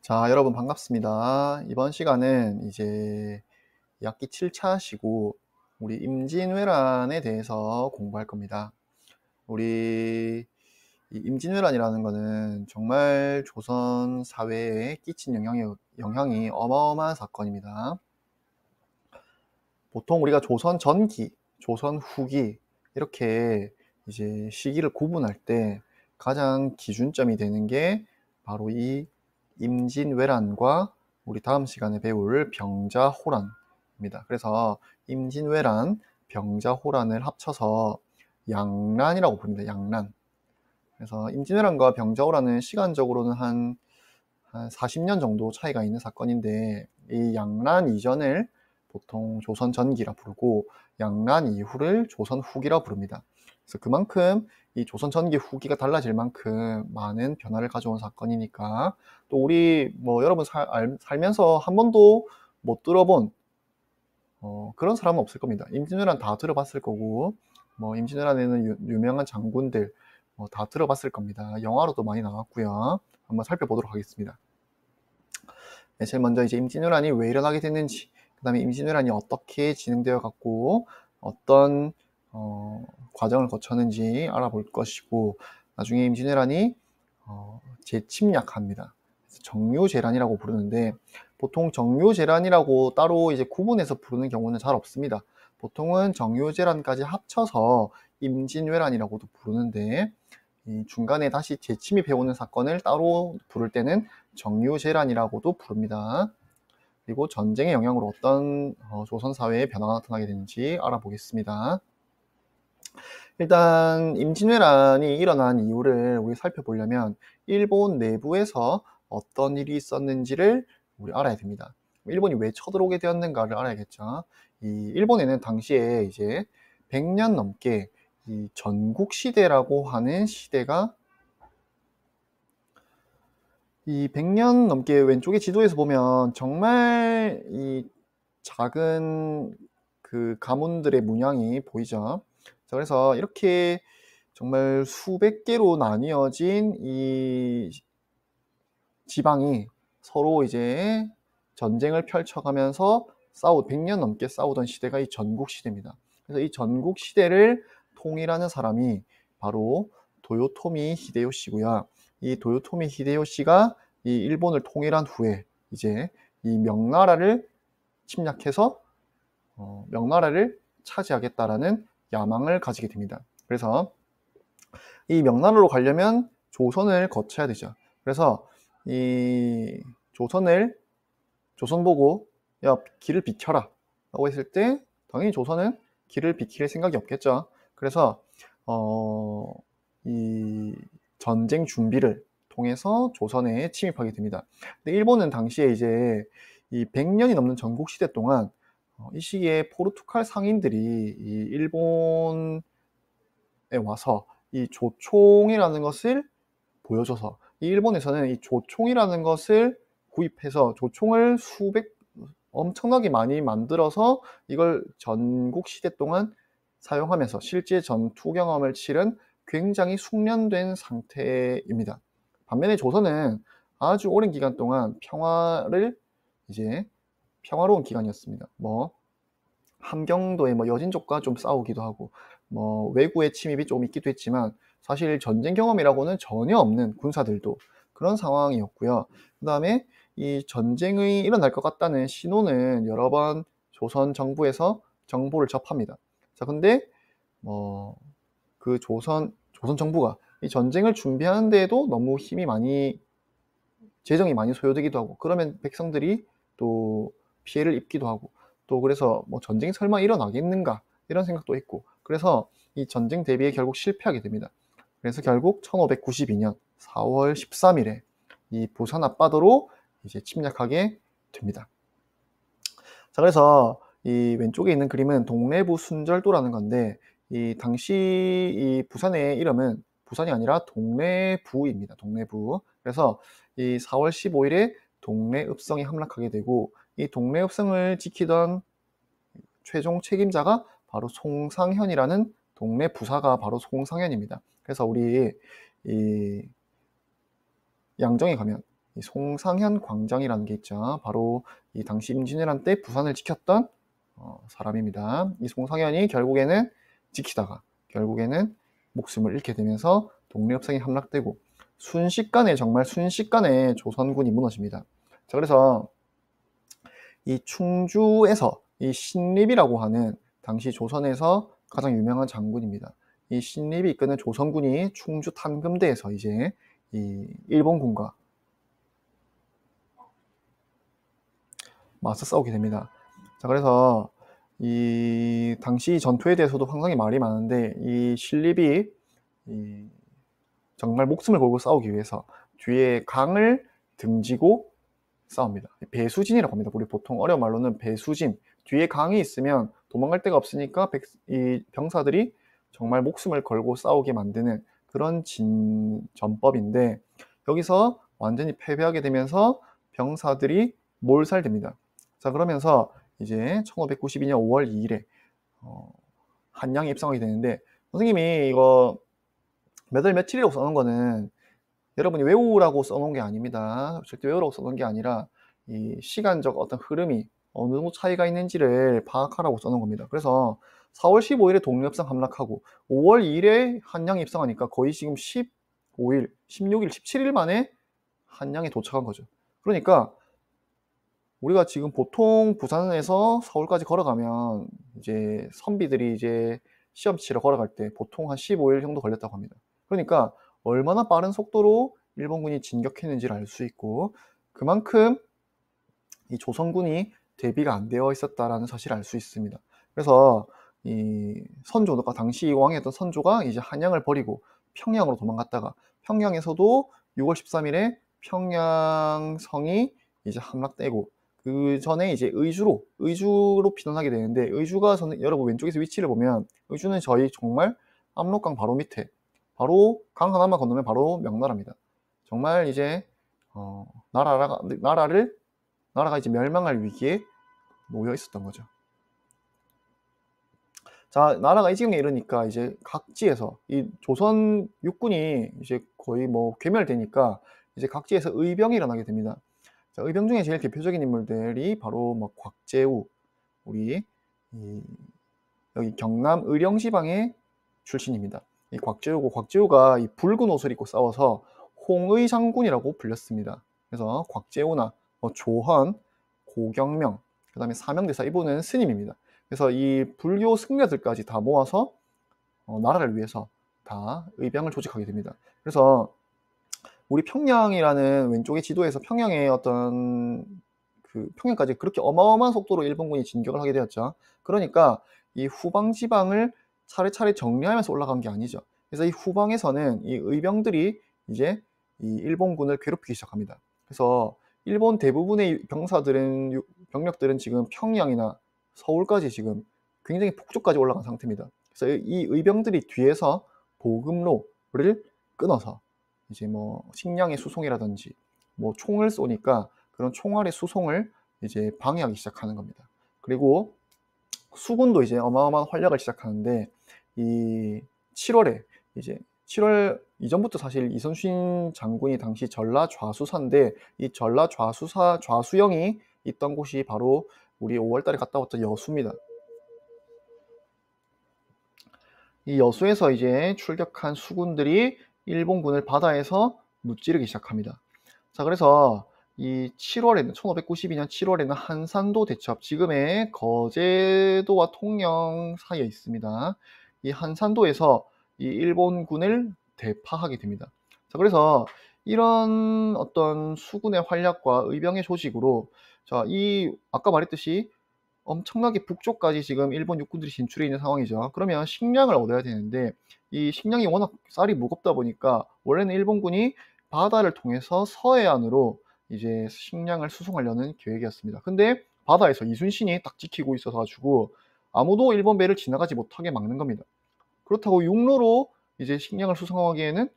자, 여러분 반갑습니다. 이번 시간은 이제 2학기 7차시고 우리 임진왜란에 대해서 공부할 겁니다. 우리 이 임진왜란이라는 거는 정말 조선 사회에 끼친 영향이 어마어마한 사건입니다. 보통 우리가 조선 전기, 조선 후기 이렇게 이제 시기를 구분할 때 가장 기준점이 되는 게 바로 이 임진왜란과 우리 다음 시간에 배울 병자호란입니다. 그래서 임진왜란, 병자호란을 합쳐서 양란이라고 부릅니다. 양란. 그래서 임진왜란과 병자호란은 시간적으로는 한 40년 정도 차이가 있는 사건인데, 이 양란 이전을 보통 조선 전기라 부르고 양란 이후를 조선 후기라 부릅니다. 그래서 그만큼 이 조선 전기 후기가 달라질 만큼 많은 변화를 가져온 사건이니까, 또 우리 여러분 살면서 한 번도 못 들어본 그런 사람은 없을 겁니다. 임진왜란 다 들어봤을 거고, 임진왜란에는 유명한 장군들 다 들어봤을 겁니다. 영화로도 많이 나왔고요. 한번 살펴보도록 하겠습니다. 네, 제일 먼저 이제 임진왜란이 왜 일어나게 됐는지, 그 다음에 임진왜란이 어떻게 진행되어 갔고 어떤 과정을 거쳤는지 알아볼 것이고, 나중에 임진왜란이 재침략합니다. 정묘재란이라고 부르는데, 보통 정묘재란이라고 따로 이제 구분해서 부르는 경우는 잘 없습니다. 보통은 정묘재란까지 합쳐서 임진왜란이라고도 부르는데, 이 중간에 다시 재침입해오는 사건을 따로 부를 때는 정묘재란이라고도 부릅니다. 그리고 전쟁의 영향으로 어떤 조선 사회의 변화가 나타나게 되는지 알아보겠습니다. 일단 임진왜란이 일어난 이유를 우리 살펴보려면 일본 내부에서 어떤 일이 있었는지를 우리 알아야 됩니다. 일본이 왜 쳐들어오게 되었는가를 알아야겠죠. 이 일본에는 당시에 이제 100년 넘게 이 전국시대라고 하는 시대가, 이 100년 넘게 왼쪽에 지도에서 보면 정말 이 작은 그 가문들의 문양이 보이죠. 자, 그래서 이렇게 정말 수백 개로 나뉘어진 이 지방이 서로 이제 전쟁을 펼쳐가면서 100년 넘게 싸우던 시대가 이 전국 시대입니다. 그래서 이 전국 시대를 통일하는 사람이 바로 도요토미 히데요시고요. 이 도요토미 히데요시가 이 일본을 통일한 후에 이제 이 명나라를 침략해서 명나라를 차지하겠다라는 야망을 가지게 됩니다. 그래서 이 명나라로 가려면 조선을 거쳐야 되죠. 그래서 이 조선 보고 야, 길을 비켜라 라고 했을 때 당연히 조선은 길을 비킬 생각이 없겠죠. 그래서 이 전쟁 준비를 통해서 조선에 침입하게 됩니다. 근데 일본은 당시에 이제 이 100년이 넘는 전국 시대 동안 이 시기에 포르투갈 상인들이 이 일본에 와서 이 조총이라는 것을 보여줘서, 이 일본에서는 이 조총이라는 것을 구입해서 조총을 엄청나게 많이 만들어서 이걸 전국 시대 동안 사용하면서 실제 전투 경험을 치른 굉장히 숙련된 상태입니다. 반면에 조선은 아주 오랜 기간 동안 평화로운 기간이었습니다. 함경도의 여진족과 좀 싸우기도 하고 외구의 침입이 좀 있기도 했지만 사실 전쟁 경험이라고는 전혀 없는 군사들도 그런 상황이었고요. 그 다음에 이 전쟁이 일어날 것 같다는 신호는 여러 번 조선 정부에서 정보를 접합니다. 자, 근데 그 조선 정부가 이 전쟁을 준비하는 데에도 너무 재정이 많이 소요되기도 하고, 그러면 백성들이 또 피해를 입기도 하고, 또 그래서 전쟁이 설마 일어나겠는가 이런 생각도 했고, 그래서 이 전쟁 대비에 결국 실패하게 됩니다. 그래서 결국 1592년 4월 13일에 이 부산 앞바다로 이제 침략하게 됩니다. 자, 그래서 이 왼쪽에 있는 그림은 동래부 순절도라는 건데, 이 당시 이 부산의 이름은 부산이 아니라 동래부입니다. 동래부. 그래서 이 4월 15일에 동래읍성이 함락하게 되고, 이 동래읍성을 지키던 최종 책임자가 바로 송상현이라는 동네 부사가 바로 송상현입니다. 그래서 우리 이 양정에 가면 이 송상현 광장이라는 게 있죠. 바로 이 당시 임진왜란 때 부산을 지켰던 사람입니다. 이 송상현이 결국에는 지키다가 결국에는 목숨을 잃게 되면서 독립협상이 함락되고 정말 순식간에 조선군이 무너집니다. 자, 그래서 이 충주에서 이 신립이라고 하는 당시 조선에서 가장 유명한 장군입니다. 이 신립이 이끄는 조선군이 충주 탄금대에서 이제 이 일본군과 맞서 싸우게 됩니다. 자, 그래서 이 당시 전투에 대해서도 상당히 말이 많은데 이 신립이 정말 목숨을 걸고 싸우기 위해서 뒤에 강을 등지고 싸웁니다. 배수진이라고 합니다. 우리 보통 어려운 말로는 배수진. 뒤에 강이 있으면 도망갈 데가 없으니까 이 병사들이 정말 목숨을 걸고 싸우게 만드는 그런 전법인데 여기서 완전히 패배하게 되면서 병사들이 몰살됩니다. 자, 그러면서 이제 1592년 5월 2일에 한양에 입성하게 되는데 선생님이 이거 몇 월 며칠이라고 써놓은 거는 여러분이 외우라고 써놓은 게 아닙니다. 절대 외우라고 써놓은 게 아니라 이 시간적 어떤 흐름이 어느 정도 차이가 있는지를 파악하라고 써놓은 겁니다. 그래서 4월 15일에 독립협상 함락하고 5월 2일에 한양에 입성하니까 거의 지금 15일, 16일, 17일 만에 한양에 도착한 거죠. 그러니까 우리가 지금 보통 부산에서 서울까지 걸어가면 이제 선비들이 이제 시험 치러 걸어갈 때 보통 한 15일 정도 걸렸다고 합니다. 그러니까 얼마나 빠른 속도로 일본군이 진격했는지를 알 수 있고 그만큼 이 조선군이 대비가 안 되어 있었다라는 사실을 알 수 있습니다. 그래서 이 선조가 당시 왕이었던 선조가 이제 한양을 버리고 평양으로 도망갔다가 평양에서도 6월 13일에 평양성이 이제 함락되고 그 전에 이제 의주로 피난하게 되는데 의주가 여러분 왼쪽에서 위치를 보면 의주는 저희 정말 압록강 바로 밑에 바로 강 하나만 건너면 바로 명나라입니다. 정말 이제 나라가 이제 멸망할 위기에 놓여 있었던 거죠. 자, 나라가 이 지경에 이르니까 이제 각지에서 이 조선 육군이 이제 거의 뭐 괴멸되니까 이제 각지에서 의병이 일어나게 됩니다. 자, 의병 중에 제일 대표적인 인물들이 바로 뭐 곽재우, 우리 여기 경남 의령지방의 출신입니다. 이 곽재우가 이 붉은 옷을 입고 싸워서 홍의 장군이라고 불렸습니다. 그래서 곽재우나 조헌, 고경명, 그 다음에 사명대사 이분은 스님입니다. 그래서 이 불교 승려들까지 다 모아서 나라를 위해서 다 의병을 조직하게 됩니다. 그래서 우리 평양이라는 왼쪽의 지도에서 평양의 어떤 평양까지 그렇게 어마어마한 속도로 일본군이 진격을 하게 되었죠. 그러니까 이 후방 지방을 차례차례 정리하면서 올라간 게 아니죠. 그래서 이 후방에서는 이 의병들이 이제 이 일본군을 괴롭히기 시작합니다. 그래서 일본 대부분의 병력들은 지금 평양이나 서울까지 지금 굉장히 북쪽까지 올라간 상태입니다. 그래서 이 의병들이 뒤에서 보급로를 끊어서 이제 뭐 식량의 수송이라든지 뭐 총을 쏘니까 그런 총알의 수송을 이제 방해하기 시작하는 겁니다. 그리고 수군도 이제 어마어마한 활약을 시작하는데 이 7월에 이제 7월 이전부터 사실 이순신 장군이 당시 전라 좌수사인데 이 전라 좌수영이 있던 곳이 바로 우리 5월달에 갔다 왔던 여수입니다. 이 여수에서 이제 출격한 수군들이 일본군을 바다에서 무찌르기 시작합니다. 자, 그래서 이 1592년 7월에는 한산도 대첩, 지금의 거제도와 통영 사이에 있습니다. 이 한산도에서 이 일본군을 대파하게 됩니다. 자, 그래서 이런 어떤 수군의 활약과 의병의 조직으로 자, 아까 말했듯이 엄청나게 북쪽까지 지금 일본 육군들이 진출해 있는 상황이죠. 그러면 식량을 얻어야 되는데 이 식량이 워낙 쌀이 무겁다 보니까 원래는 일본군이 바다를 통해서 서해안으로 이제 식량을 수송하려는 계획이었습니다. 근데 바다에서 이순신이 딱 지키고 있어서 가지고 아무도 일본 배를 지나가지 못하게 막는 겁니다. 그렇다고 육로로 이제 식량을 수송하기에는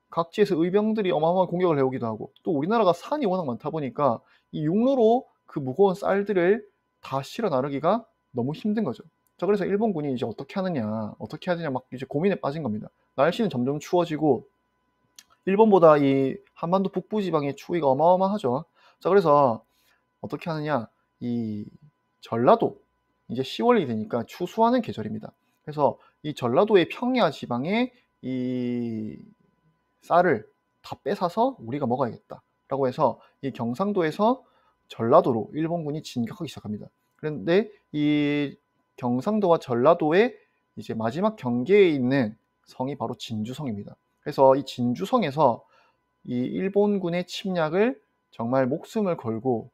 각지에서 의병들이 어마어마한 공격을 해오기도 하고 또 우리나라가 산이 워낙 많다 보니까 이 육로로 그 무거운 쌀들을 다 실어 나르기가 너무 힘든 거죠. 자, 그래서 일본군이 이제 어떻게 해야 되냐 막 이제 고민에 빠진 겁니다. 날씨는 점점 추워지고 일본보다 이 한반도 북부 지방의 추위가 어마어마하죠. 자, 그래서 어떻게 하느냐, 이 전라도, 이제 10월이 되니까 추수하는 계절입니다. 그래서 이 전라도의 평야 지방에 이 쌀을 다 뺏어서 우리가 먹어야겠다 라고 해서 이 경상도에서 전라도로 일본군이 진격하기 시작합니다. 그런데 이 경상도와 전라도의 이제 마지막 경계에 있는 성이 바로 진주성입니다. 그래서 이 진주성에서 이 일본군의 침략을 정말 목숨을 걸고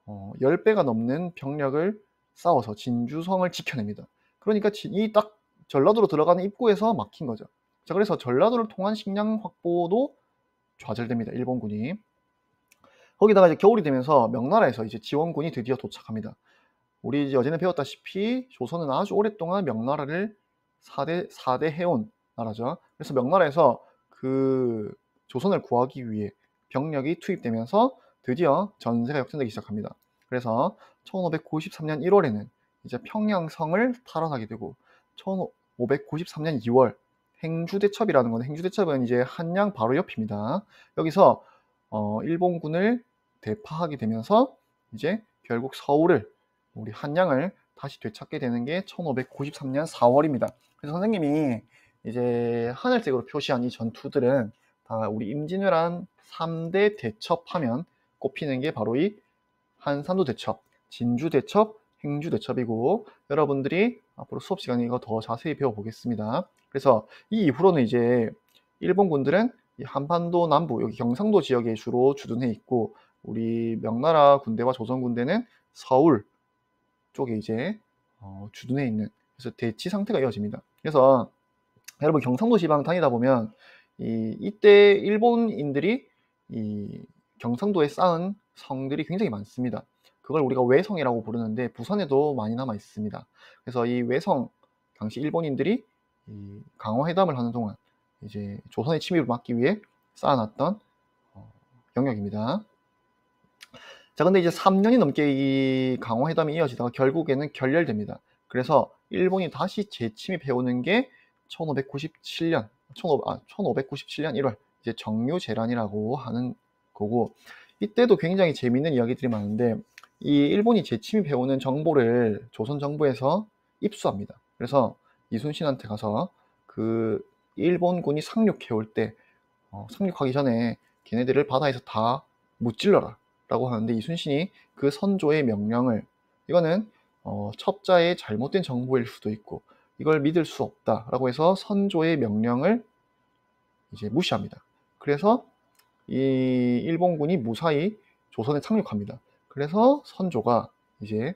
10배가 넘는 병력을 싸워서 진주성을 지켜냅니다. 그러니까 이 딱 전라도로 들어가는 입구에서 막힌 거죠. 자, 그래서 전라도를 통한 식량 확보도 좌절됩니다. 일본군이. 거기다가 이제 겨울이 되면서 명나라에서 이제 지원군이 드디어 도착합니다. 우리 이제 어제는 배웠다시피 조선은 아주 오랫동안 명나라를 4대 해온 나라죠. 그래서 명나라에서 그 조선을 구하기 위해 병력이 투입되면서 드디어 전세가 역전되기 시작합니다. 그래서 1593년 1월에는 이제 평양성을 탈환하게 되고 1593년 2월 행주대첩이라는 건, 행주대첩은 이제 한양 바로 옆입니다. 여기서 일본군을 대파하게 되면서 이제 결국 서울을, 우리 한양을 다시 되찾게 되는 게 1593년 4월입니다. 그래서 선생님이 이제 하늘색으로 표시한 이 전투들은 다 우리 임진왜란 3대 대첩하면 꼽히는 게 바로 이 한산도 대첩, 진주 대첩, 행주 대첩이고, 여러분들이 앞으로 수업 시간에 이거 더 자세히 배워보겠습니다. 그래서 이 이후로는 이제 일본군들은 이 한반도 남부, 여기 경상도 지역에 주로 주둔해 있고, 우리 명나라 군대와 조선 군대는 서울 쪽에 이제 주둔해 있는, 그래서 대치 상태가 이어집니다. 그래서 여러분 경상도 지방 다니다 보면 이때 일본인들이 이 경상도에 쌓은 성들이 굉장히 많습니다. 그걸 우리가 외성이라고 부르는데 부산에도 많이 남아 있습니다. 그래서 이 외성, 당시 일본인들이 이 강화회담을 하는 동안 이제 조선의 침입을 막기 위해 쌓아놨던 영역입니다. 자, 근데 이제 3년이 넘게 이 강화회담이 이어지다가 결국에는 결렬됩니다. 그래서 일본이 다시 재침입해오는 게 1597년 1월 이제 정유재란이라고 하는 거고, 이때도 굉장히 재밌는 이야기들이 많은데 이 일본이 재침입해오는 정보를 조선 정부에서 입수합니다. 그래서 이순신한테 가서 그 일본군이 상륙해올 때 상륙하기 전에 걔네들을 바다에서 다 무찔러라 라고 하는데, 이순신이 그 선조의 명령을, 이거는 첩자의 잘못된 정보일 수도 있고 이걸 믿을 수 없다 라고 해서 선조의 명령을 이제 무시합니다. 그래서 이 일본군이 무사히 조선에 상륙합니다. 그래서 선조가 이제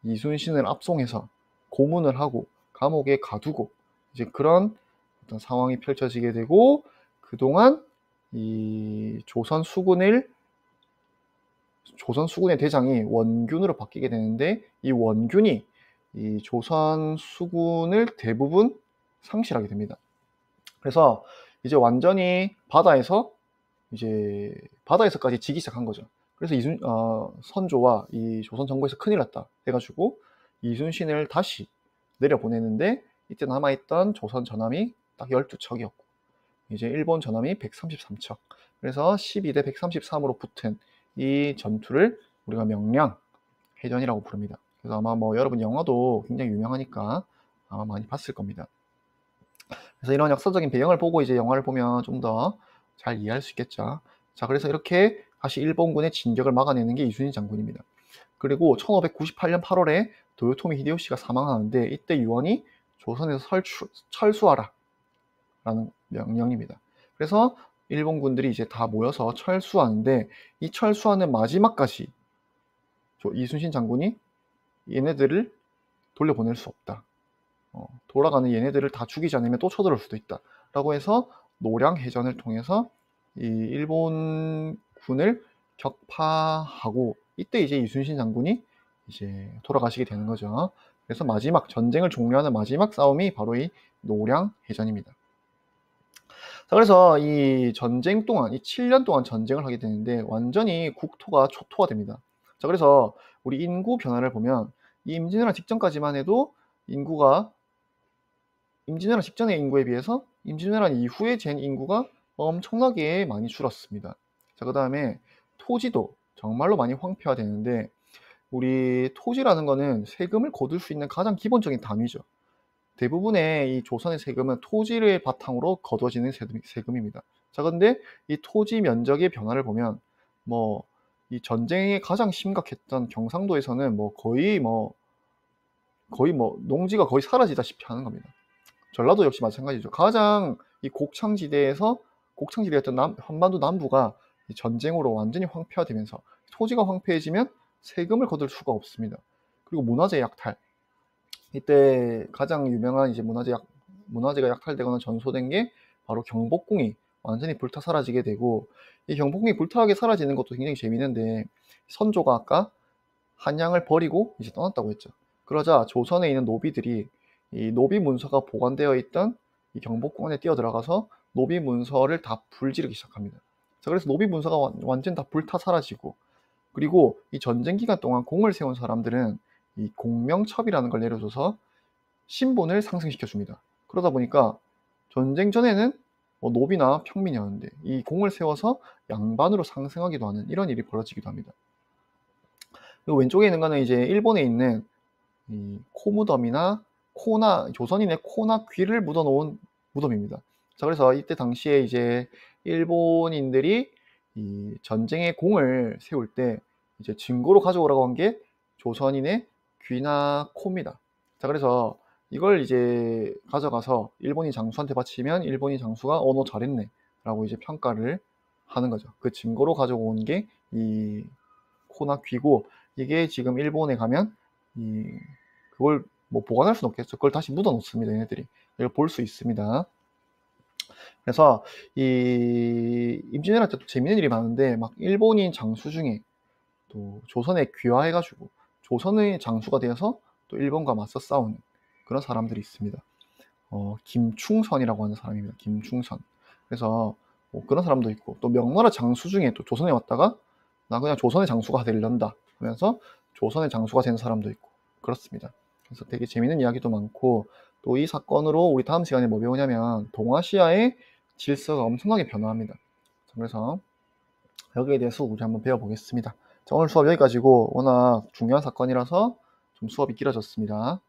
이순신을 압송해서 고문을 하고 감옥에 가두고 이제 그런 어떤 상황이 펼쳐지게 되고, 그동안 이 조선 수군의 대장이 원균으로 바뀌게 되는데, 이 원균이 이 조선 수군을 대부분 상실하게 됩니다. 그래서 이제 완전히 바다에서까지 지기 시작한 거죠. 그래서 선조와 이 조선 정부에서 큰일 났다 해가지고 이순신을 다시 내려보내는데, 이때 남아있던 조선 전함이 딱 12척이었고 이제 일본 전함이 133척, 그래서 12대 133으로 붙은 이 전투를 우리가 명량해전이라고 부릅니다. 그래서 아마 뭐 여러분 영화도 굉장히 유명하니까 아마 많이 봤을 겁니다. 그래서 이런 역사적인 배경을 보고 이제 영화를 보면 좀 더 잘 이해할 수 있겠죠. 자, 그래서 이렇게 다시 일본군의 진격을 막아내는 게 이순신 장군입니다. 그리고 1598년 8월에 도요토미 히데요시가 사망하는데, 이때 유언이 조선에서 철수하라 라는 명령입니다. 그래서 일본군들이 이제 다 모여서 철수하는데, 이 철수하는 마지막까지 이순신 장군이 얘네들을 돌려보낼 수 없다. 돌아가는 얘네들을 다 죽이지 않으면 또 쳐들어올 수도 있다 라고 해서 노량해전을 통해서 이 일본군을 격파하고, 이때 이제 이순신 장군이 이제 돌아가시게 되는 거죠. 그래서 마지막 전쟁을 종료하는 마지막 싸움이 바로 이 노량해전입니다. 자, 그래서 이 전쟁 동안, 이 7년 동안 전쟁을 하게 되는데 완전히 국토가 초토화됩니다. 자, 그래서 우리 인구 변화를 보면 이 임진왜란 직전까지만 해도 인구가 임진왜란 직전의 인구에 비해서 임진왜란 이후에 잰 인구가 엄청나게 많이 줄었습니다. 자, 그 다음에 토지도 정말로 많이 황폐화되는데, 우리 토지라는 거는 세금을 거둘 수 있는 가장 기본적인 단위죠. 대부분의 이 조선의 세금은 토지를 바탕으로 거둬지는 세금입니다. 자, 근데 이 토지 면적의 변화를 보면 뭐 이 전쟁이 가장 심각했던 경상도에서는 거의 농지가 거의 사라지다시피 하는 겁니다. 전라도 역시 마찬가지죠. 가장 이 곡창지대였던 한반도 남부가 이 전쟁으로 완전히 황폐화되면서 토지가 황폐해지면 세금을 거둘 수가 없습니다. 그리고 문화재 약탈. 이때 가장 유명한 이제 문화재가 약탈되거나 전소된 게 바로 경복궁이 완전히 불타 사라지게 되고, 이 경복궁이 불타게 사라지는 것도 굉장히 재미있는데, 선조가 아까 한양을 버리고 이제 떠났다고 했죠. 그러자 조선에 있는 노비들이 이 노비 문서가 보관되어 있던 이 경복궁 안에 뛰어들어가서 노비 문서를 다 불지르기 시작합니다. 자, 그래서 노비 문서가 완전 다 불타 사라지고, 그리고 이 전쟁 기간 동안 공을 세운 사람들은 이 공명첩이라는 걸 내려줘서 신분을 상승시켜 줍니다. 그러다 보니까 전쟁 전에는 노비나 평민이었는데 이 공을 세워서 양반으로 상승하기도 하는 이런 일이 벌어지기도 합니다. 그리고 왼쪽에 있는 거는 이제 일본에 있는 이 코무덤이나 조선인의 코나 귀를 묻어놓은 무덤입니다. 자, 그래서 이때 당시에 이제 일본인들이 이 전쟁의 공을 세울 때 이제 증거로 가져오라고 한 게 조선인의 귀나 코입니다. 자, 그래서 이걸 이제 가져가서 일본인 장수한테 바치면 일본인 장수가 너 잘했네 라고 이제 평가를 하는 거죠. 그 증거로 가져온 게 이 코나 귀고, 이게 지금 일본에 가면 그걸 보관할 수는 없겠죠. 그걸 다시 묻어 놓습니다. 얘네들이. 이걸 볼 수 있습니다. 그래서 이 임진왜란 때 또 재밌는 일이 많은데, 막 일본인 장수 중에 또 조선에 귀화해가지고 조선의 장수가 되어서 또 일본과 맞서 싸우는 그런 사람들이 있습니다. 김충선이라고 하는 사람입니다. 김충선. 그래서 그런 사람도 있고, 또 명나라 장수 중에 또 조선에 왔다가 나 그냥 조선의 장수가 되려다 하면서 조선의 장수가 된 사람도 있고 그렇습니다. 그래서 되게 재밌는 이야기도 많고, 또 이 사건으로 우리 다음 시간에 뭐 배우냐면 동아시아의 질서가 엄청나게 변화합니다. 그래서 여기에 대해서 우리 한번 배워보겠습니다. 자, 오늘 수업 여기까지고, 워낙 중요한 사건이라서 좀 수업이 길어졌습니다.